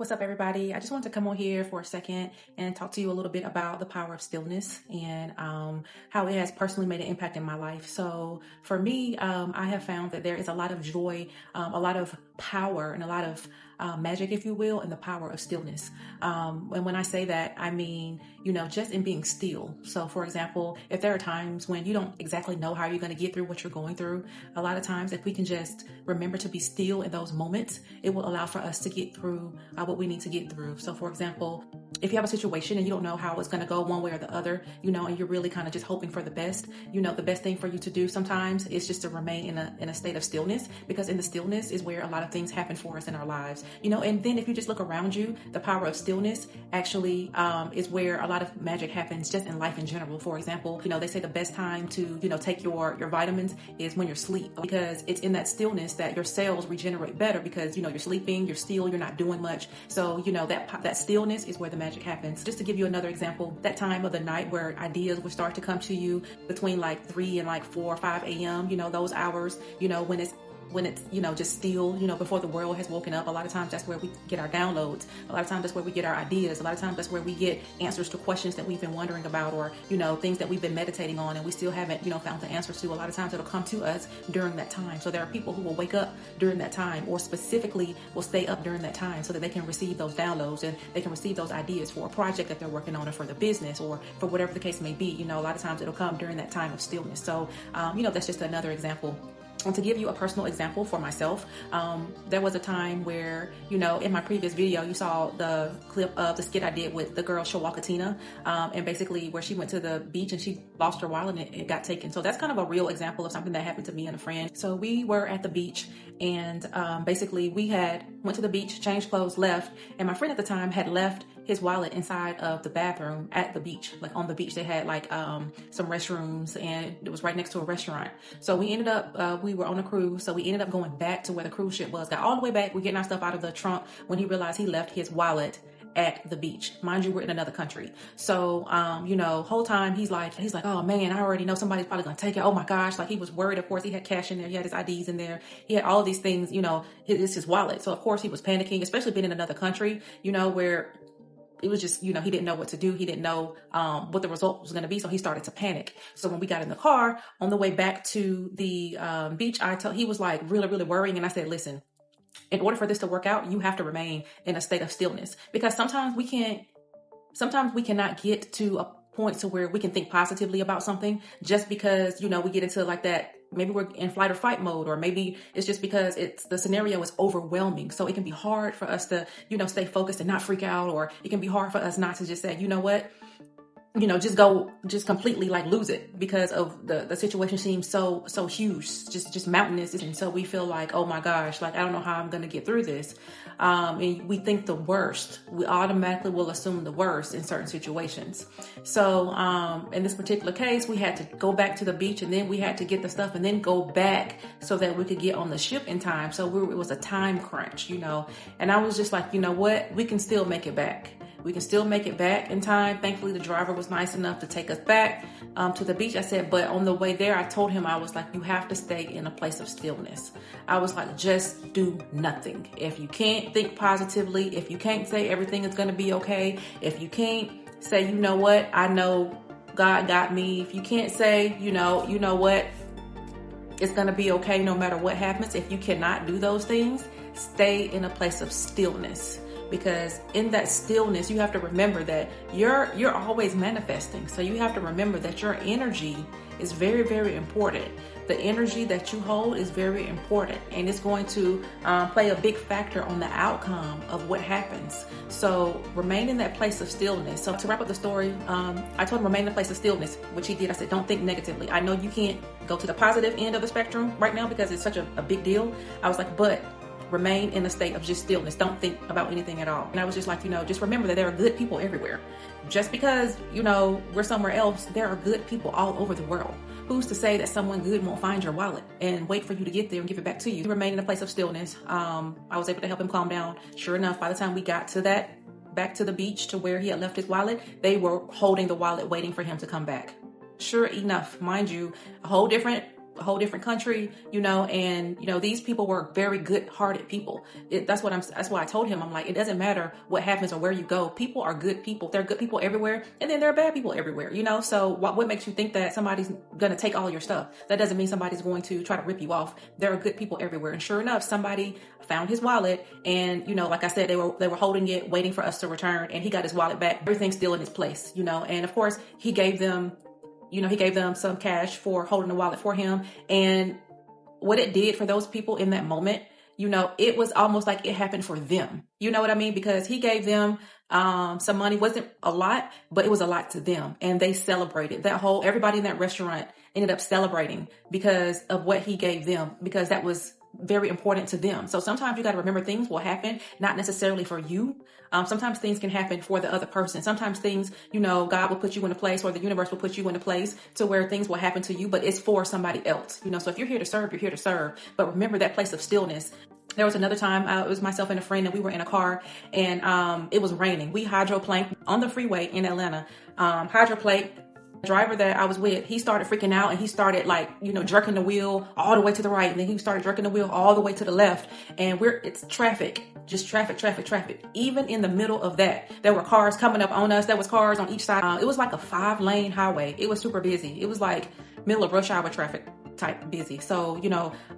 What's up, everybody? I just wanted to come on here for a second and talk to you a little bit about the power of stillness and how it has personally made an impact in my life. So for me, I have found that there is a lot of joy, a lot of power, and a lot of magic, if you will, in the power of stillness. And when I say that, I mean, just in being still. So for example, if there are times when you don't exactly know how you're going to get through what you're going through, a lot of times if we can just remember to be still in those moments, it will allow for us to get through what we need to get through. So for example, if you have a situation and you don't know how it's going to go one way or the other, and you're really kind of just hoping for the best, the best thing for you to do sometimes is just to remain in a state of stillness, because in the stillness is where a lot of things happen for us in our lives, and then if you just look around you, the power of stillness actually is where a lot of magic happens just in life in general. For example, they say the best time to, take your vitamins is when you're asleep, because it's in that stillness that your cells regenerate better, because, you're sleeping, you're still, you're not doing much. So, that stillness is where the magic happens. Just to give you another example, that time of the night where ideas will start to come to you between like 3 and like 4 or 5 a.m., those hours, when it's just still, before the world has woken up. A lot of times that's where we get our downloads. A lot of times that's where we get our ideas. A lot of times that's where we get answers to questions that we've been wondering about, or things that we've been meditating on and we still haven't found the answers to. A lot of times it'll come to us during that time. So there are people who will wake up during that time, or specifically will stay up during that time so that they can receive those downloads and they can receive those ideas for a project that they're working on, or for the business, or for whatever the case may be. A lot of times it'll come during that time of stillness. So that's just another example. And to give you a personal example for myself, there was a time where, in my previous video, you saw the clip of the skit I did with the girl Shawakatina, and basically where she went to the beach and she lost her wallet and it got taken. So that's kind of a real example of something that happened to me and a friend. So we were at the beach, and basically we went to the beach, changed clothes, left, and my friend at the time had left his wallet inside of the bathroom at the beach. Like on the beach, they had like some restrooms, and it was right next to a restaurant. So we ended up, we were on a cruise, so we ended up going back to where the cruise ship was. Got all the way back, we're getting our stuff out of the trunk when he realized he left his wallet at the beach. Mind you, we're in another country. So, whole time he's like, oh man, I already know somebody's probably gonna take it. Oh my gosh. Like, he was worried. Of course, he had cash in there. He had his IDs in there. He had all of these things, it's his wallet. So of course he was panicking, especially being in another country, where it was just, he didn't know what to do. He didn't know what the result was going to be. So he started to panic. So when we got in the car on the way back to the beach, he was like really, really worrying. And I said, listen, in order for this to work out, you have to remain in a state of stillness, because sometimes we cannot get to a point to where we can think positively about something just because, we get into like that. Maybe we're in flight or fight mode, or maybe it's just because the scenario is overwhelming. So it can be hard for us to, stay focused and not freak out, or it can be hard for us not to just say, you know what, just completely like lose it, because of the situation seems so huge, just mountainous. And so we feel like, oh my gosh, like, I don't know how I'm going to get through this. And we think the worst. We automatically will assume the worst in certain situations. So, in this particular case, we had to go back to the beach, and then we had to get the stuff and then go back so that we could get on the ship in time. So it was a time crunch, and I was just like, you know what, we can still make it back. We can still make it back in time. Thankfully, the driver was nice enough to take us back to the beach. I said, but on the way there, I told him, I was like, you have to stay in a place of stillness. I was like, just do nothing. If you can't think positively, if you can't say everything is going to be okay, if you can't say, you know what, I know God got me. If you can't say, you know what, it's going to be okay no matter what happens. If you cannot do those things, stay in a place of stillness. Because in that stillness, you have to remember that you're always manifesting. So you have to remember that your energy is very, very important. The energy that you hold is very important, and it's going to play a big factor on the outcome of what happens. So remain in that place of stillness. So to wrap up the story, I told him remain in a place of stillness, which he did. I said, don't think negatively. I know you can't go to the positive end of the spectrum right now because it's such a big deal. I was like, but remain in a state of just stillness. Don't think about anything at all. And I was just like, just remember that there are good people everywhere. Just because, we're somewhere else, there are good people all over the world. Who's to say that someone good won't find your wallet and wait for you to get there and give it back to you? Remain in a place of stillness. I was able to help him calm down. Sure enough, by the time we got to back to the beach to where he had left his wallet, they were holding the wallet waiting for him to come back. Sure enough, mind you, a whole different whole different country, and these people were very good-hearted people. That's why I told him, I'm like, it doesn't matter what happens or where you go. People are good people. There are good people everywhere, and then there are bad people everywhere, So what makes you think that somebody's going to take all your stuff? That doesn't mean somebody's going to try to rip you off. There are good people everywhere. And sure enough, somebody found his wallet, and like I said, they were holding it, waiting for us to return, and he got his wallet back. Everything's still in its place, and of course he gave them some cash for holding the wallet for him. And what it did for those people in that moment, it was almost like it happened for them. You know what I mean? Because he gave them some money. Wasn't a lot, but it was a lot to them. And they celebrated. Everybody in that restaurant ended up celebrating because of what he gave them, because that was very important to them. So sometimes you got to remember, things will happen, not necessarily for you. Sometimes things can happen for the other person. Sometimes things, God will put you in a place, or the universe will put you in a place to where things will happen to you, but it's for somebody else. So if you're here to serve, you're here to serve. But remember that place of stillness. There was another time, it was myself and a friend, and we were in a car, and it was raining. We hydroplaned on the freeway in Atlanta. Hydroplaned. The driver that I was with, he started freaking out, and he started jerking the wheel all the way to the right, and then he started jerking the wheel all the way to the left, and it's traffic, just traffic. Even in the middle of that, there were cars coming up on us. There was cars on each side. It was like a 5-lane highway. It was super busy. It was like middle of rush hour traffic type busy. So,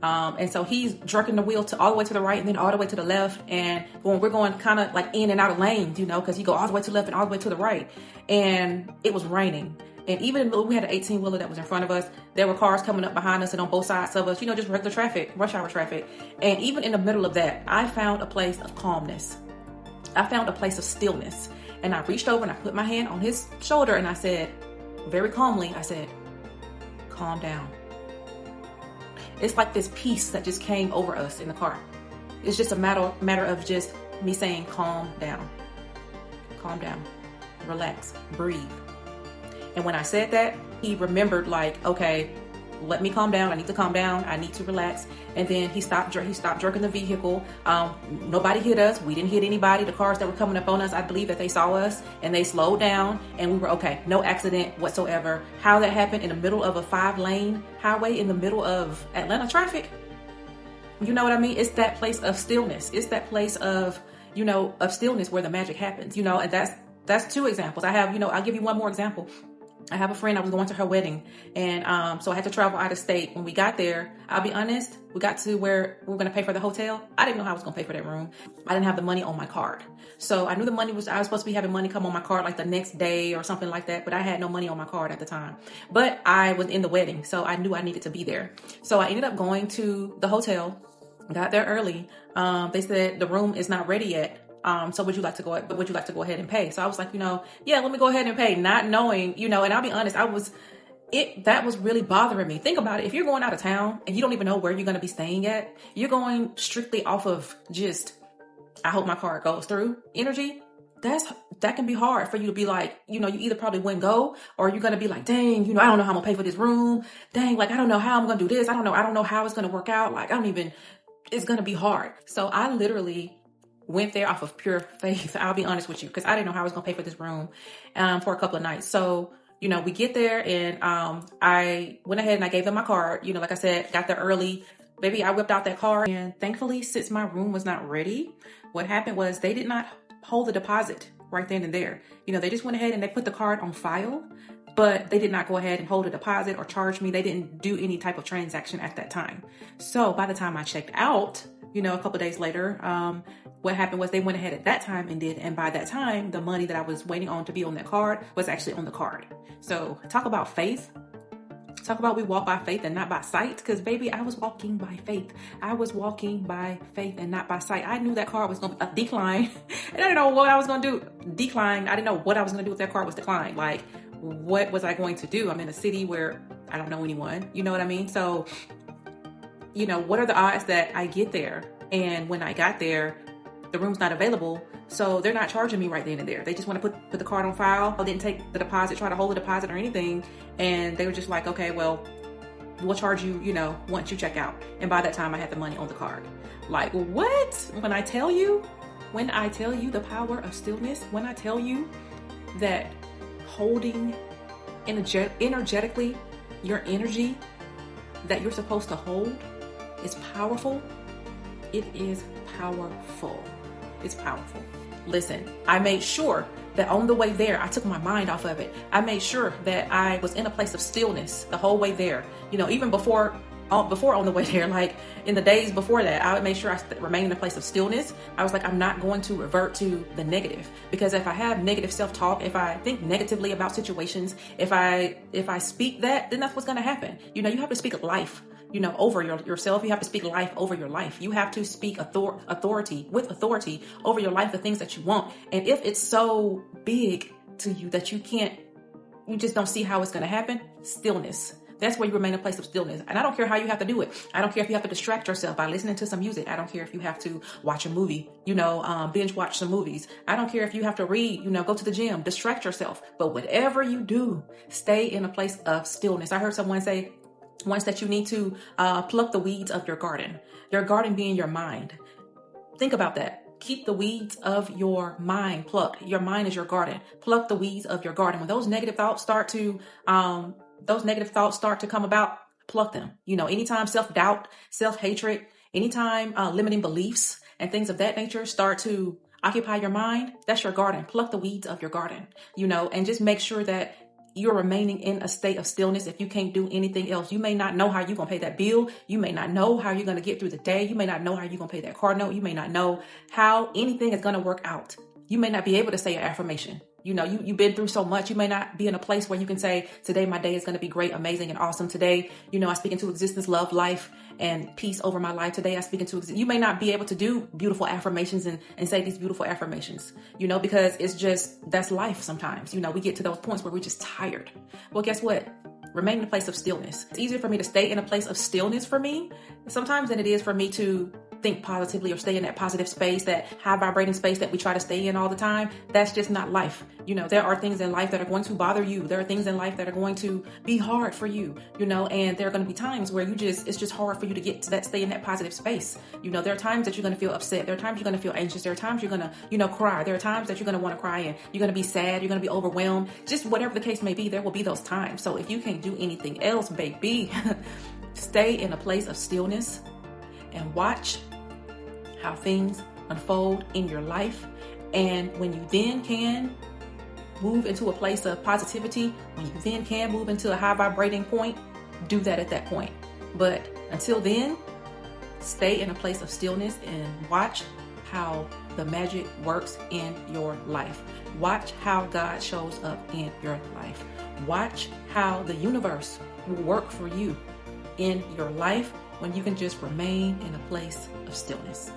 and so he's jerking the wheel all the way to the right and then all the way to the left. And we're going kind of like in and out of lanes, because you go all the way to the left and all the way to the right. And it was raining. And even though we had an 18-wheeler that was in front of us, there were cars coming up behind us and on both sides of us, just regular traffic, rush hour traffic. And even in the middle of that, I found a place of calmness. I found a place of stillness. And I reached over and I put my hand on his shoulder, and I said, very calmly, calm down. It's like this peace that just came over us in the car. It's just a matter of just me saying, calm down, relax, breathe. And when I said that, he remembered, okay, let me calm down. I need to calm down. I need to relax. And then he stopped jerking the vehicle. Nobody hit us. We didn't hit anybody. The cars that were coming up on us, I believe that they saw us and they slowed down, and we were okay. No accident whatsoever. How that happened in the middle of a 5-lane highway in the middle of Atlanta traffic. You know what I mean? It's that place of stillness. It's that place of, of stillness where the magic happens, and that's 2 examples. I'll give you one more example. I have a friend, I was going to her wedding, and so I had to travel out of state. When we got there, I'll be honest, we got to where we were going to pay for the hotel. I didn't know how I was going to pay for that room. I didn't have the money on my card. So I knew I was supposed to be having money come on my card like the next day or something like that, but I had no money on my card at the time. But I was in the wedding, so I knew I needed to be there. So I ended up going to the hotel, got there early. They said the room is not ready yet. So would you like to go ahead and pay? So I was like, yeah, let me go ahead and pay, not knowing, and I'll be honest, that was really bothering me. Think about it. If you're going out of town and you don't even know where you're going to be staying at, you're going strictly off of just, I hope my card goes through energy. That can be hard for you to be like, you either probably wouldn't go, or you're going to be like, dang, I don't know how I'm gonna pay for this room. Dang, I don't know how I'm going to do this. I don't know how it's going to work out. It's going to be hard. So I literally went there off of pure faith. I'll be honest with you, because I didn't know how I was going to pay for this room for a couple of nights. So, we get there, and I went ahead and I gave them my card. Like I said, got there early. Baby, I whipped out that card. And thankfully, since my room was not ready, what happened was they did not hold the deposit right then and there. They just went ahead and they put the card on file, but they did not go ahead and hold a deposit or charge me. They didn't do any type of transaction at that time. So by the time I checked out, a couple of days later, what happened was they went ahead at that time and did. And by that time, the money that I was waiting on to be on that card was actually on the card. So talk about faith. Talk about we walk by faith and not by sight. Because baby, I was walking by faith. I was walking by faith and not by sight. I knew that card was going to decline. And I didn't know what I was going to do. Decline. I didn't know what I was going to do if that card was declined. What was I going to do? I'm in a city where I don't know anyone. You know what I mean? So, what are the odds that I get there? And when I got there, the room's not available. So they're not charging me right then and there. They just want to put the card on file. I didn't take the deposit, try to hold the deposit or anything. And they were just like, okay, well, we'll charge you, once you check out. And by that time I had the money on the card. What? When I tell you the power of stillness, when I tell you that holding energetically your energy that you're supposed to hold is powerful. It is powerful. It's powerful. Listen, I made sure that on the way there, I took my mind off of it. I made sure that I was in a place of stillness the whole way there. Even before on the way there, like in the days before that, I would make sure I remain in a place of stillness. I was like, I'm not going to revert to the negative, because if I have negative self-talk, if I think negatively about situations, if I speak that, then that's what's going to happen. You have to speak life, over yourself. You have to speak life over your life. You have to speak authority over your life, the things that you want. And if it's so big to you that you just don't see how it's going to happen, stillness. That's where you remain in a place of stillness. And I don't care how you have to do it. I don't care if you have to distract yourself by listening to some music. I don't care if you have to watch a movie, binge watch some movies. I don't care if you have to read, go to the gym, distract yourself. But whatever you do, stay in a place of stillness. I heard someone say once that you need to pluck the weeds of your garden being your mind. Think about that. Keep the weeds of your mind plucked. Your mind is your garden. Pluck the weeds of your garden. When those negative thoughts start to come about, pluck them. Anytime self-doubt, self-hatred, anytime limiting beliefs and things of that nature start to occupy your mind, that's your garden. Pluck the weeds of your garden, and just make sure that you're remaining in a state of stillness. If you can't do anything else, you may not know how you're going to pay that bill. You may not know how you're going to get through the day. You may not know how you're going to pay that car note. You may not know how anything is going to work out. You may not be able to say an affirmation. You've been through so much. You may not be in a place where you can say, today my day is going to be great, amazing, and awesome. Today, I speak into existence, love, life, and peace over my life. Today I speak into existence. You may not be able to do beautiful affirmations and say these beautiful affirmations, because that's life sometimes. We get to those points where we're just tired. Well, guess what? Remain in a place of stillness. It's easier for me to stay in a place of stillness for me sometimes than it is for me to think positively or stay in that positive space, that high vibrating space that we try to stay in all the time. That's just not life. There are things in life that are going to bother you. There are things in life that are going to be hard for you, and there are going to be times where it's just hard for you to get to that, stay in that positive space. There are times that you're going to feel upset. There are times you're going to feel anxious. There are times you're going to, cry. There are times that you're going to want to cry and you're going to be sad. You're going to be overwhelmed. Just whatever the case may be, there will be those times. So if you can't do anything else, baby, stay in a place of stillness and watch how things unfold in your life. And when you then can move into a place of positivity, when you then can move into a high vibrating point, do that at that point. But until then, stay in a place of stillness and watch how the magic works in your life. Watch how God shows up in your life. Watch how the universe will work for you in your life when you can just remain in a place of stillness.